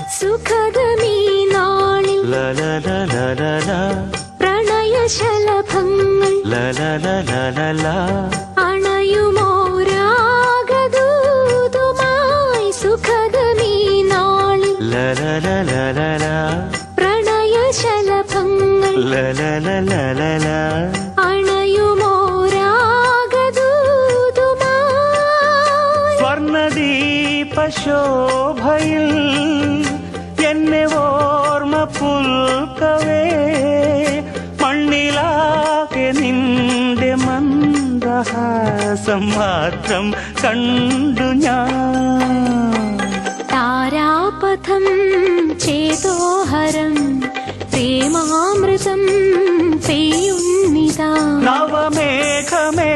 സുഖദമീ നാളിൽ പ്രണയശലഭങ്ങൾ അണയുമോരാഗദൂതുമായി സുഖദമീ നാളിൽ പ്രണയശലഭങ്ങൾ അണയുമോരാഗദൂതുമായി സ്വർണദീപശോഭയിൽ എന്നെ ഓർമ്മ പുൽക്കവേ മണ്ണിലാകെ നിന്റെ മന്ദഹാസം മാത്രം കണ്ടു ഞാൻ. താരാപഥം ചേതോഹരം പ്രേമാമൃതം പെയ്യുന്നിതാ നവമേഘമേ